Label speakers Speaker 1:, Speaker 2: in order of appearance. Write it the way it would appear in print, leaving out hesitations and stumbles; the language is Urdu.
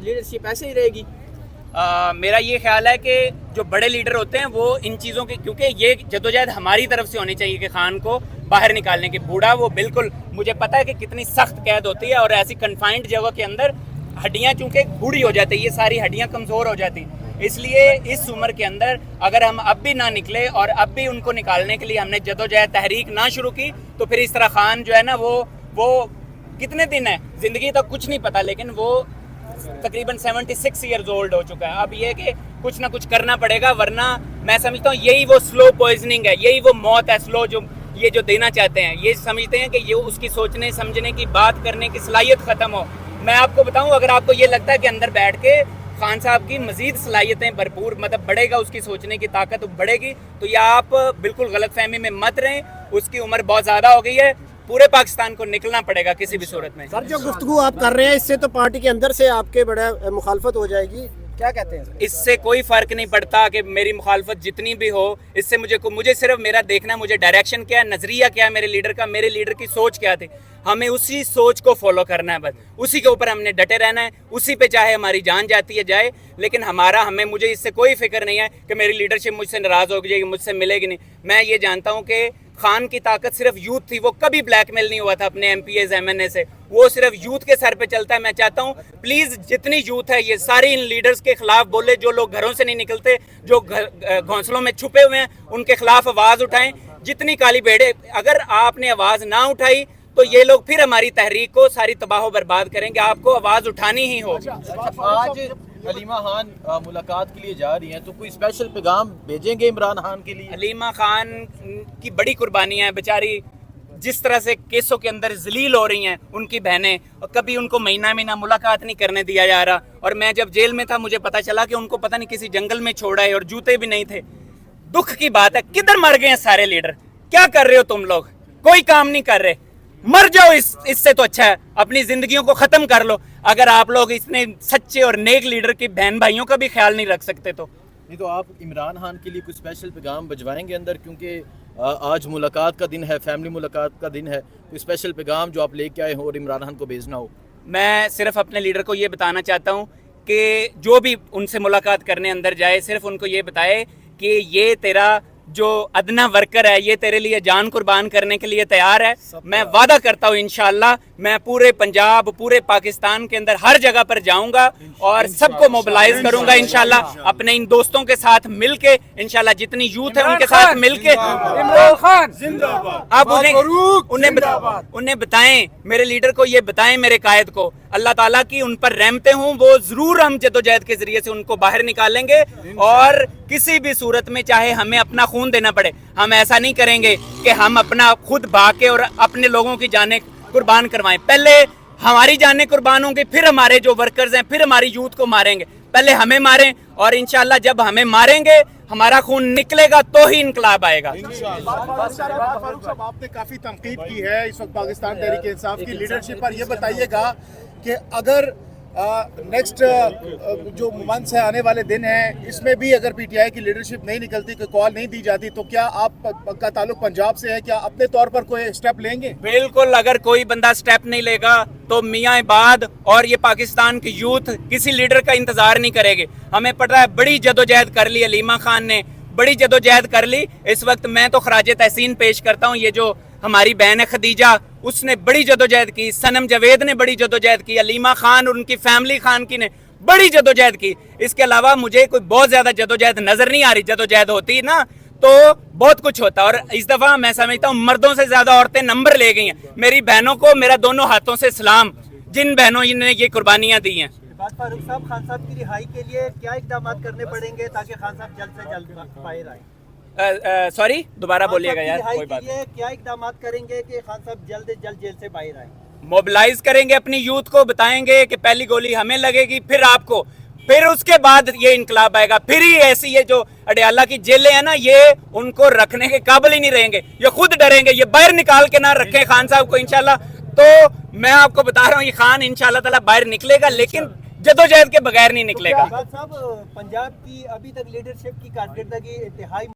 Speaker 1: لیڈرشپ ایسے ہی رہے گی.
Speaker 2: میرا یہ خیال ہے کہ جو بڑے لیڈر ہوتے ہیں وہ ان چیزوں کی، کیونکہ یہ جدوجہد ہماری طرف سے ہونی چاہیے کہ خان کو باہر نکالنے کی. بوڑھا وہ بالکل، مجھے پتہ ہے کہ کتنی سخت قید ہوتی ہے اور ایسی کنفائنڈ جگہ کے اندر ہڈیاں چونکہ بوڑھی ہو جاتی ہیں، یہ ساری ہڈیاں کمزور ہو جاتی ہیں. اس لیے اس عمر کے اندر اگر ہم اب بھی نہ نکلے اور اب بھی ان کو نکالنے کے لیے ہم نے جدوجہد تحریک نہ شروع کی تو پھر اس طرح خان جو ہے نا وہ کتنے دن ہے، زندگی تک کچھ نہیں پتا، لیکن وہ تقریباً 76 ایئرز اولڈ ہو چکا ہے. اب یہ کہ کچھ نہ کچھ کرنا پڑے گا، ورنہ میں سمجھتا ہوں یہی وہ سلو پوائزننگ ہے، یہی وہ موت ہے سلو جو یہ جو دینا چاہتے ہیں. یہ سمجھتے ہیں کہ یہ اس کی سوچنے سمجھنے کی، بات کرنے کی صلاحیت ختم ہو. میں آپ کو بتاؤں، اگر آپ کو یہ لگتا ہے کہ اندر بیٹھ کے خان صاحب کی مزید صلاحیتیں بھرپور، مطلب بڑھے گا، اس کی سوچنے کی طاقت بڑھے گی، تو یہ آپ بالکل غلط فہمی میں مت رہیں. اس کی عمر بہت زیادہ ہو گئی ہے، پورے پاکستان کو نکلنا پڑے گا کسی بھی صورت میں.
Speaker 3: سر جو گفتگو آپ کر رہے ہیں اس سے تو پارٹی کے اندر سے آپ کے بڑا مخالفت ہو جائے گی، کیا کہتے ہیں؟
Speaker 2: اس سے کوئی فرق نہیں پڑتا کہ میری مخالفت جتنی بھی ہو، اس سے مجھے صرف میرا دیکھنا، مجھے ڈائریکشن کیا ہے، نظریہ کیا ہے میرے لیڈر کا، میرے لیڈر کی سوچ کیا تھی، ہمیں اسی سوچ کو فالو کرنا ہے، بس اسی کے اوپر ہم نے ڈٹے رہنا ہے، اسی پہ چاہے ہماری جان جاتی ہے جائے. لیکن مجھے اس سے کوئی فکر نہیں ہے کہ میری لیڈرشپ مجھ سے ناراض ہو جائے گی، مجھ سے ملے گی نہیں. میں یہ جانتا ہوں کہ خان کی طاقت صرف یوتھ تھی، وہ کبھی بلیک میل نہیں ہوا تھا اپنے M P As M N A سے، وہ صرف یوتھ کے سر پہ چلتا ہے. میں چاہتا ہوں پلیز جتنی یوتھ ہے یہ ساری ان لیڈرز کے خلاف بولے، جو لوگ گھروں سے نہیں نکلتے، جو گھونسلوں میں چھپے ہوئے ہیں، ان کے خلاف آواز اٹھائیں. جتنی کالی بھیڑے، اگر آپ نے آواز نہ اٹھائی تو یہ لوگ پھر ہماری تحریک کو ساری تباہ و برباد کریں گے. آپ کو آواز اٹھانی ہی ہوگی.
Speaker 4: آج حلیمہ خان ملاقات کے لیے جا رہی ہیں تو کوئی اسپیشل پیغام بھیجیں گے عمران خان کے لیے؟
Speaker 2: حلیمہ خان کی بڑی قربانیاں ہیں بیچاری، جس طرح سے کیسوں کے اندر ذلیل ہو رہی ہیں ان کی بہنیں، اور کبھی ان کو مہینہ ملاقات نہیں کرنے دیا جا رہا. اور میں جب جیل میں تھا مجھے پتا چلا کہ ان کو پتہ نہیں کسی جنگل میں چھوڑا ہے اور جوتے بھی نہیں تھے. دکھ کی بات ہے، کدھر مر گئے ہیں سارے لیڈر؟ کیا کر رہے ہو تم لوگ؟ کوئی کام نہیں کر رہے. مر جاؤ، اس سے تو اچھا ہے اپنی زندگیوں کو ختم کر لو. اگر آپ لوگ اتنے سچے اور نیک لیڈر کی بہن بھائیوں کا بھی خیال نہیں رکھ سکتے تو
Speaker 4: نہیں تو آپ عمران خان کے لیے کوئی اسپیشل پیغام بھجوائیں گے اندر، کیونکہ آج ملاقات کا دن ہے، فیملی ملاقات کا دن ہے، کوئی اسپیشل پیغام جو آپ لے کے آئے ہوں اور عمران خان کو بھیجنا ہو؟
Speaker 2: میں صرف اپنے لیڈر کو یہ بتانا چاہتا ہوں کہ جو بھی ان سے ملاقات کرنے اندر جائے، صرف ان کو یہ بتائے کہ یہ تیرا جو ادنا ورکر ہے، یہ تیرے لیے جان قربان کرنے کے لیے تیار ہے. میں وعدہ کرتا ہوں انشاءاللہ میں پورے پنجاب، پورے پاکستان کے اندر ہر جگہ پر جاؤں گا اور سب کو موبلائز کروں گا انشاءاللہ. اپنے ان دوستوں کے ساتھ مل کے انشاءاللہ جتنی یوتھ ہے ان کے ساتھ مل کے آپ انہیں بتائیں، میرے لیڈر کو یہ بتائیں، میرے قائد کو، اللہ تعالیٰ کی ان پر رحمتیں ہوں، وہ ضرور ہم جدوجہد کے ذریعے سے ان کو باہر نکالیں گے. اور کسی بھی صورت میں چاہے ہمیں اپنا خون دینا پڑے، ہم ایسا نہیں کریں گے کہ ہم اپنا خود بھاگ کے اور اپنے لوگوں کی جانیں قربان کروائیں. پہلے ہماری جانیں قربان ہوں گی، پھر ہمارے جو ورکرز ہیں، پھر ہماری یوتھ کو ماریں گے. پہلے ہمیں ماریں اور انشاءاللہ جب ہمیں ماریں گے ہمارا خون نکلے گا تو ہی انقلاب آئے گا.
Speaker 5: فاروق صاحب، آپ نے کافی تنقید کی ہے اس وقت پاکستان تحریک انصاف کی لیڈرشپ پر. یہ بتائیے گا کہ اگر نیکسٹ جو منتھس ہیں، آنے والے دن ہیں، اس میں بھی اگر پی ٹی آئی کی لیڈرشپ نہیں نکلتی، کوئی کال نہیں دی جاتی، تو کیا آپ کا تعلق پنجاب سے ہے، کیا اپنے طور پر کوئی اسٹیپ لیں گے؟
Speaker 2: بالکل، اگر کوئی بندہ سٹیپ نہیں لے گا تو میاں عباد اور یہ پاکستان کی یوتھ کسی لیڈر کا انتظار نہیں کرے گی. ہمیں پتہ ہے بڑی جدوجہد کر لی حلیمہ خان نے، بڑی جدوجہد کر لی. اس وقت میں تو خراج تحسین پیش کرتا ہوں، یہ جو ہماری بہن ہے خدیجہ، اس نے بڑی جدوجہد کی، سنم جاوید نے بڑی جدوجہد کی، حلیمہ خان اور ان کی فیملی خان کی نے بڑی جدوجہد کی. اس کے علاوہ مجھے کوئی بہت زیادہ جدوجہد نظر نہیں آ رہی. جدوجہد ہوتی نا تو بہت کچھ ہوتا. اور اس دفعہ میں سمجھتا ہوں مردوں سے زیادہ عورتیں نمبر لے گئی ہیں. میری بہنوں کو میرا دونوں ہاتھوں سے سلام، جن بہنوں نے یہ قربانیاں دی ہیں.
Speaker 6: فاروق صاحب، خان صاحب کی رہائی کے لیے کیا اقدامات کرنے پڑیں گے تاکہ خان صاحب جلد سے جلد باہر آئیں؟
Speaker 2: سوری دوبارہ بولیے گا یار. کوئی بات
Speaker 6: نہیں. کیا اقدامات کریں گے کہ خان صاحب جلد سے جلد جیل سے باہر آئیں؟
Speaker 2: موبلائز کریں گے اپنی یوتھ کو، بتائیں گے کہ پہلی گولی ہمیں لگے گی، پھر آپ کو، پھر اس کے بعد یہ انقلاب آئے گا. پھر ہی ایسی یہ جو اڈیالہ کی جیلیں ہیں نا، یہ ان کو رکھنے کے قابل ہی نہیں رہیں گے. یہ خود ڈریں گے. یہ باہر نکال کے نہ رکھیں خان صاحب کو انشاءاللہ. تو میں آپ کو بتا رہا ہوں یہ خان انشاءاللہ تعالیٰ باہر نکلے گا، لیکن جدوجہد کے بغیر نہیں نکلے گا.
Speaker 6: صاحب، پنجاب کی ابھی تک لیڈرشپ کی کارکردگی انتہائی